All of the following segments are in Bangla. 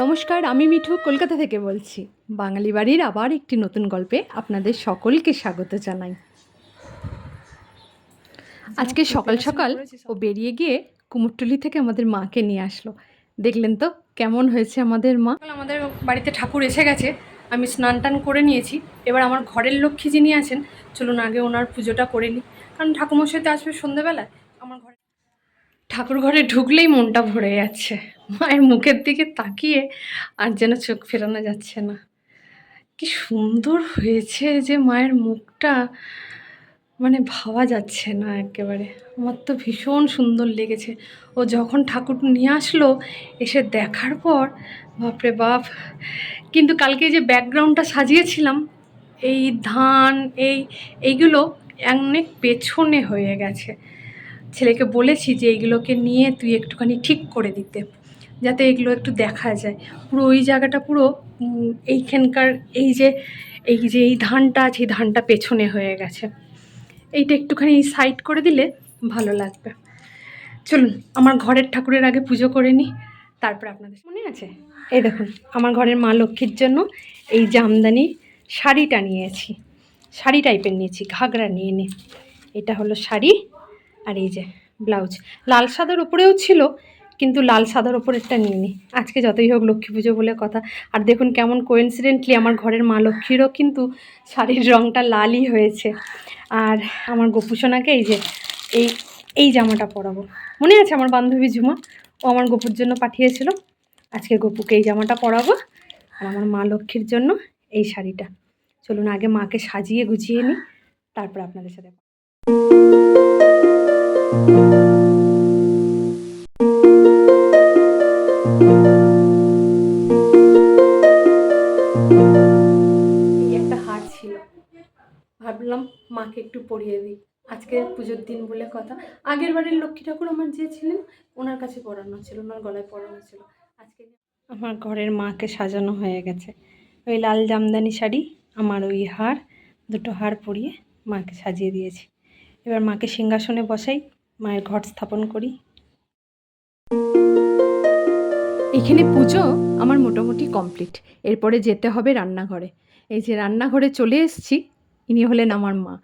নমস্কার, আমি মিঠু কলকাতা থেকে বলছি। বাঙালি বাড়ির আবার একটি নতুন গল্পে আপনাদের সকলকে স্বাগত জানাই। আজকে সকাল সকাল ও বেরিয়ে গিয়ে কুমোরটুলি থেকে আমাদের মাকে নিয়ে আসলো। দেখলেন তো কেমন হয়েছে আমাদের মা। আমাদের বাড়িতে ঠাকুর এসে গেছে, আমি স্নান টান করে নিয়েছি। এবার আমার ঘরের লক্ষ্মী যিনি আছেন, চলুন আগে ওনার পুজোটা করে নিই, কারণ ঠাকুরমশাই তো আসবে সন্ধ্যেবেলায়। আমার ঘরে ঠাকুর ঘরে ঢুকলেই মনটা ভরে যাচ্ছে, মায়ের মুখের দিকে তাকিয়ে আর যেন চোখ ফেরানো যাচ্ছে না। কি সুন্দর হয়েছে যে মায়ের মুখটা, মানে ভাবা যাচ্ছে না একেবারে। আমার তো ভীষণ সুন্দর লেগেছে। ও যখন ঠাকুর নিয়ে আসলো, এসে দেখার পর বাপরে বাপ। কিন্তু কালকে যে ব্যাকগ্রাউন্ডটা সাজিয়েছিলাম, এই ধান এইগুলো অনেক পেছনে হয়ে গেছে। ছেলেকে বলেছি যে এইগুলোকে নিয়ে তুই একটুখানি ঠিক করে দিতে, যাতে এগুলো একটু দেখা যায়। পুরো ওই জায়গাটা পুরো এইখানকার এই ধানটা আছে, এই ধানটা পেছনে হয়ে গেছে। এইটা একটুখানি সাইড করে দিলে ভালো লাগবে। চলুন আমার ঘরের ঠাকুরের আগে পুজো করে নিই, তারপর আপনাদের মনে আছে। এই দেখুন, আমার ঘরের মা লক্ষ্মীর জন্য এই জামদানি শাড়িটা নিয়েছি, শাড়ি টাইপের নিয়েছি, ঘাগরা নিয়ে নিই। এটা হলো শাড়ি, আর এই যে ব্লাউজ লাল সাদার ওপরেও ছিল, কিন্তু লাল সাদার ওপরেরটা নিয়ে নিই আজকে, যতই হোক লক্ষ্মী পুজো বলে কথা। আর দেখুন কেমন কোইন্সিডেন্টলি আমার ঘরের মা লক্ষ্মীরও কিন্তু শাড়ির রঙটা লালই হয়েছে। আর আমার গোপুসোনাকে এই যে এই এই জামাটা পরাবো। মনে আছে আমার বান্ধবী ঝুমা, ও আমার গোপুর জন্য পাঠিয়েছিল। আজকে গোপুকে এই জামাটা পরাবো, আর আমার মা লক্ষ্মীর জন্য এই শাড়িটা। চলুন আগে মাকে সাজিয়ে গুছিয়ে নিই, তারপর আপনাদের সাথে। একটা হার ছিল, ভাবলাম মাকে একটু পরিয়ে দিই, আজকে পুজোর দিন বলে কথা। আগের বাড়ির লক্ষ্মী ঠাকুর আমার যে ছিলেন, ওনার কাছে পরানো ছিল, ওনার গলায় পরানো ছিল। আজকে আমার ঘরের মাকে সাজানো হয়ে গেছে। ওই লাল জামদানি শাড়ি, আমার ওই হার, দুটো হার পরিয়ে মাকে সাজিয়ে দিয়েছি। এবার মাকে সিংহাসনে বসাই, মায়ের ঘট স্থাপন করি। এখানে পুজো আমার মোটামুটি কমপ্লিট। এরপরে যেতে হবে রান্নাঘরে। এই যে রান্নাঘরে চলে এসেছি, ইনি হলেন আমার মা।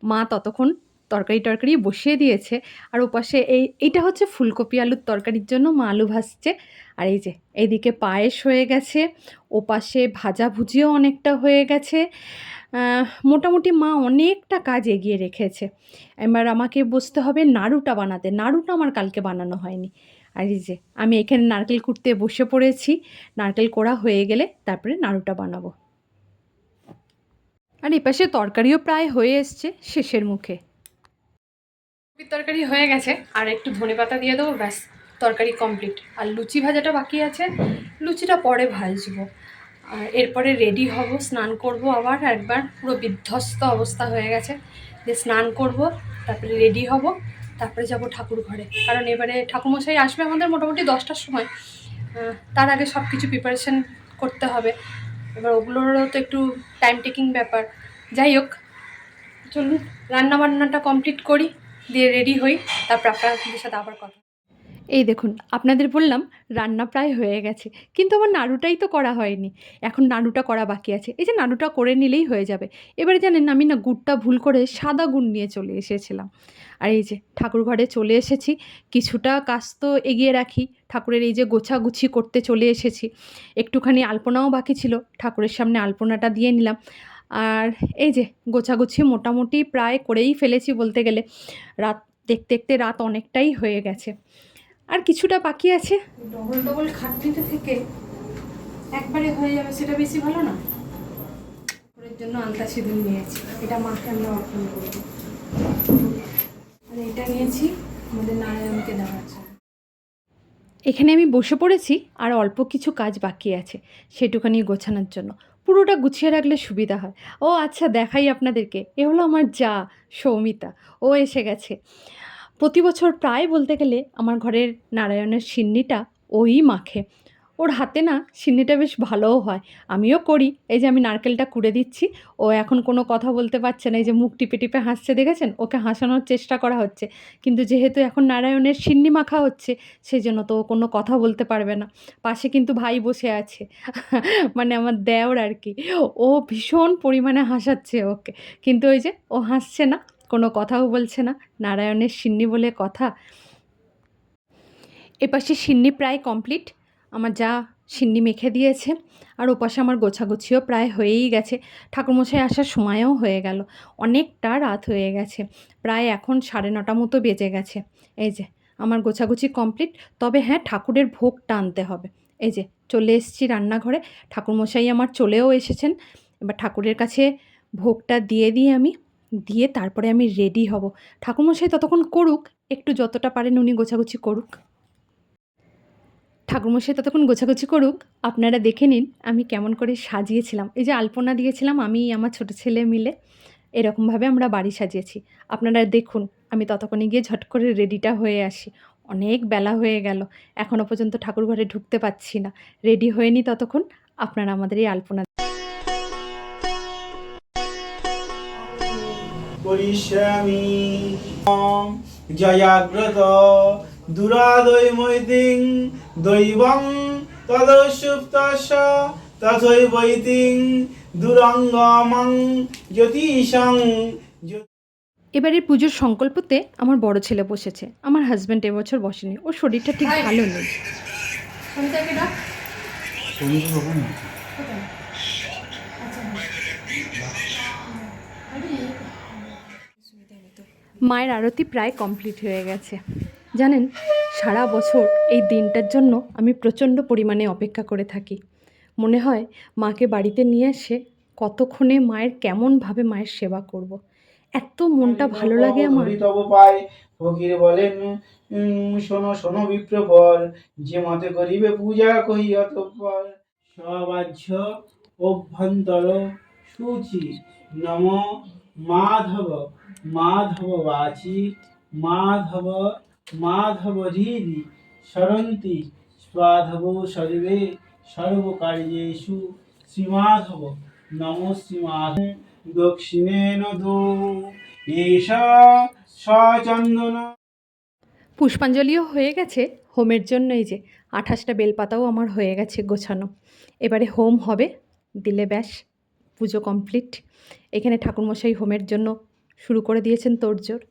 মা ততক্ষণ তরকারি বসিয়ে দিয়েছে, আর ওপাশে এইটা হচ্ছে ফুলকপি আলুর তরকারির জন্য মা আলু ভাজছে। আর এই যে এইদিকে পায়েস হয়ে গেছে, ওপাশে ভাজাভুজিও অনেকটা হয়ে গেছে। মোটামুটি মা অনেকটা কাজ এগিয়ে রেখেছে। এবার আমাকে বসতে হবে নাড়ুটা বানাতে। নাড়ুটা আমার কালকে বানানো হয়নি। আর এই যে আমি এখানে নারকেল কুটতে বসে পড়েছি, নারকেল কোড়া হয়ে গেলে তারপরে নাড়ুটা বানাবো। আর এপাশে তরকারিও প্রায় হয়ে এসছে, শেষের মুখে। তরকারি হয়ে গেছে, আর একটু ধনেপাতা দিয়ে দেবো, ব্যাস তরকারি কমপ্লিট। আর লুচি ভাজাটা বাকি আছে, লুচিটা পরে ভাজবো। আর এরপরে রেডি হব, স্নান করব আবার একবার। পুরো বিধ্বস্ত অবস্থা হয়ে গেছে, যে স্নান করব, তারপরে রেডি হব, তারপরে যাব ঠাকুর ঘরে। কারণ এবারে ঠাকুরমশাই আসবে আমাদের মোটামুটি 10টার সময়। তার আগে সব কিছু প্রিপারেশান করতে হবে। এবার ওগুলোরও তো একটু টাইম টেকিং ব্যাপার। যাই হোক, চলুন রান্নাবান্নাটা কমপ্লিট করি, দিয়ে রেডি হই, তারপর আপনাদের সাথে আবার কথা। এই দেখুন, আপনাদের বললাম রান্না প্রায় হয়ে গেছে, কিন্তু আমার নাড়ুটাই তো করা হয়নি। এখন নাড়ুটা করা বাকি আছে। এই যে নাড়ুটা করে নিলেই হয়ে যাবে। এবারে জানেন, আমি না গুড়টা ভুল করে সাদা গুড় নিয়ে চলে এসেছিলাম। আর এই যে ঠাকুর ঘরে চলে এসেছি, কিছুটা কাজ তো এগিয়ে রাখি। ঠাকুরের এই যে গোছাগুছি করতে চলে এসেছি, একটুখানি আলপনাও বাকি ছিল, ঠাকুরের সামনে আলপনাটা দিয়ে নিলাম। আর এই যে গোছাগুছি মোটামুটি প্রায় করেই ফেলেছি বলতে গেলে। রাত দেখতে দেখতে রাত অনেকটাই হয়ে গেছে, আর কিছুটা বাকি আছে। ডবল ডবল খাটনিতে থেকে একবারে হয়ে যাবে, সেটা বেশি ভালো না। ওর জন্য আলতা সিঁদুর নিয়েছি, এটা মাকে আমরা অর্পণ করব। আর এটা নিয়েছি আমাদের নারায়ণকে দেওয়ার জন্য। এখানে আমি বসে পড়েছি, আর অল্প কিছু কাজ বাকি আছে সেটুখানি গোছানোর জন্য। পুরোটা গুছিয়ে রাখলে সুবিধা হয়। ও আচ্ছা, দেখাই আপনাদেরকে, এ হলো আমার যা সৌমিতা, ও এসে গেছে। প্রতি বছর প্রায় বলতে গেলে আমার ঘরের নারায়ণের সিন্নিটা ওই মাখে। ওর হাতে না সিন্নিটা বেশ ভালোও হয়, আমিও করি। এই যে আমি নারকেলটা কুড়ে দিচ্ছি, ও এখন কোনো কথা বলতে পারছে না, এই যে মুখ টিপে টিপে হাসছে দেখেছেন, ওকে হাসানোর চেষ্টা করা হচ্ছে, কিন্তু যেহেতু এখন নারায়ণের সিন্নি মাখা হচ্ছে সেই জন্য তো ও কোনো কথা বলতে পারবে না। পাশে কিন্তু ভাই বসে আছে মানে আমার দেওর আর কি, ও ভীষণ পরিমাণে হাসাচ্ছে ওকে, কিন্তু ওই যে ও হাসছে না, কোনো কথাও বলছে না, নারায়ণের সিন্নি বলে কথা। এপাশে সিন্নি প্রায় কমপ্লিট, আমার যা সিন্নি মেখে দিয়েছে, আর ওপাশে আমার গোছাগুছিও প্রায় হয়েই গেছে, ঠাকুরমশাই আসার সময়ও হয়ে গেল, অনেকটা রাত হয়ে গেছে, প্রায় এখন 9:30 মতো বেজে গেছে। এই যে আমার গোছাগুছি কমপ্লিট, তবে হ্যাঁ ঠাকুরের ভোগটা আনতে হবে। এই যে চলে এসেছি রান্নাঘরে, ঠাকুরমশাই আমার চলেও এসেছেন, এবার ঠাকুরের কাছে ভোগটা দিয়ে দিই আমি, দিয়ে তারপরে আমি রেডি হব। ঠাকুরমশাই ততক্ষণ করুক, একটু যতটা পারেন উনি গোছাগুছি করুক, ঠাকুরমশাই ততক্ষণ গোছাগুছি করুক, আপনারা দেখে নিন আমি কেমন করে সাজিয়েছিলাম। এই যে আলপনা দিয়েছিলাম আমি আমার ছোটো ছেলে মিলে, এরকমভাবে আমরা বাড়ি সাজিয়েছি। আপনারা দেখুন, আমি ততক্ষণে গিয়ে ঝট করে রেডিটা হয়ে আসি। অনেক বেলা হয়ে গেল, এখনও পর্যন্ত ঠাকুর ঘরে ঢুকতে পারছি না, রেডি হয়ে নি ততক্ষণ আপনারা আমাদের এই আলপনা। পরিশ্রামি জয়াগ্রত দুরাদৈমৈতিং দৈবং তদসুপ্তস্য তথৈবৈতিং দুরঙ্গমং জ্যোতিষং। এবারের পুজোর সংকল্পতে আমার বড় ছেলে বসেছে, আমার হাজব্যান্ড এবছর বসেনি, ওর শরীরটা ঠিক ভালো নেই। মায়ের আরতি প্রায় কমপ্লিট হয়ে গেছে। জানেন, সারা বছর এই দিনটার জন্য আমি প্রচণ্ড পরিমাণে অপেক্ষা করে থাকি। মনে হয় মাকে বাড়িতে নিয়ে এসে কতক্ষণে মায়ের কেমনভাবে মায়ের সেবা করব। এত মনটা ভালো লাগে আমার। ফকির বলেন শোনো শোনো বিপ্রপর, যে মতে করিবে পূজা কহি অতঃপর। সবাহ্য অভ্যন্তর সূচি নম মাধব মাধব বাচি মাধব মাধব হৃদি সরন্তি স্বাধব সর্বে সর্বকার্যেষু শ্রীমাধব নম শ্রীমাধব দক্ষিণেন দো এষা সচন্দন। পুষ্পাঞ্জলিও হয়ে গেছে, হোমের জন্য এই যে 28টা বেলপাতাও আমার হয়ে গেছে গোছানো, এবারে হোম হবে, দিলে ব্যাস পুজো কমপ্লিট। এখানে ঠাকুরমশাই হোমের জন্য শুরু করে দিয়েছেন তোড়জোড়,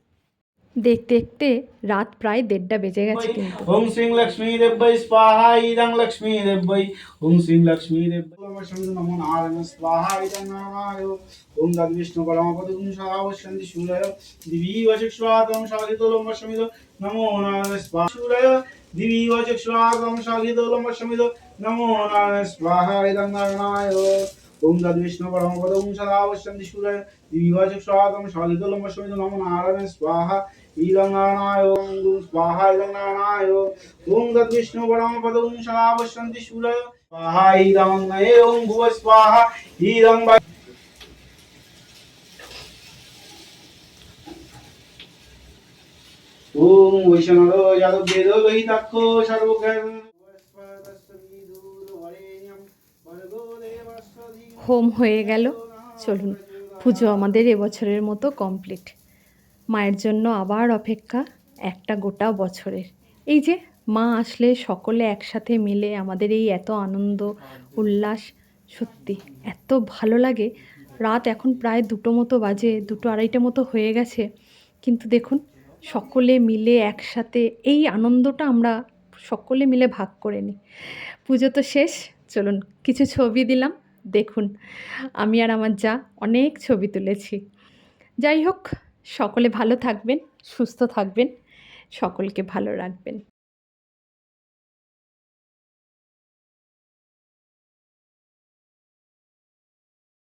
দেখতে দেখতে রাত প্রায় 1:30টা বেজে গেছে। কিন্তু ওম শ্রী লক্ষ্মী দেব্যৈ স্বাহা ইদং লক্ষ্মী দেব্যৈ ওম শ্রী লক্ষ্মী দেব্যৈ নমো নারায়ণ স্বাহা ইদং নারায়ণ ওম তদ বিষ্ণু পরমপদং সহাবস্যন্তি শূলয় দিবি বচক্ষ্বাতং সাধিতোলম বর্ষমিদ নমো নারায়ণ স্বাহা শূলয় দিবি বচক্ষ্বাতং সাধিতোলম বর্ষমিদ নমো নারায়ণ স্বাহা ইদং নারায়ণ ওম তদ বিষ্ণু পরমপদং সহাবস্যন্তি শূলয় দিবি বচক্ষ্বাতং সাধিতোলম বর্ষমিদ নমো নারায়ণ স্বাহা ইদং নারায়ণ স্বাহা ইদং নারায়ণ ওম তৎ বিষ্ণু পরমপদং সদাবশ্যন্তি শূলয় স্বাহা ইদং এং ভুব স্বাহা ইদং ওম বৈষ্ণব যাদব বেদ গহিতাক্ষ সর্বজ্ঞান। হোম হয়ে গেল, চলুন পুজো আমাদের এবছরের মতো কমপ্লিট। মায়ের জন্য আবার অপেক্ষা একটা গোটা বছরের। এই যে মা আসলে সকলে একসাথে মিলে আমাদের এই এত আনন্দ উল্লাস, সত্যি এত ভালো লাগে। রাত এখন প্রায় 2টো মতো বাজে, 2-2:30 মতো হয়ে গেছে, কিন্তু দেখুন সকলে মিলে একসাথে এই আনন্দটা আমরা সকলে মিলে ভাগ করে নিই। পুজো তো শেষ, চলুন কিছু ছবি দিলাম দেখুন, আমি আর আমার যা অনেক ছবি তুলেছি। যাই হোক, সকলে ভালো থাকবেন, সুস্থ থাকবেন, সকলকে ভালো রাখবেন।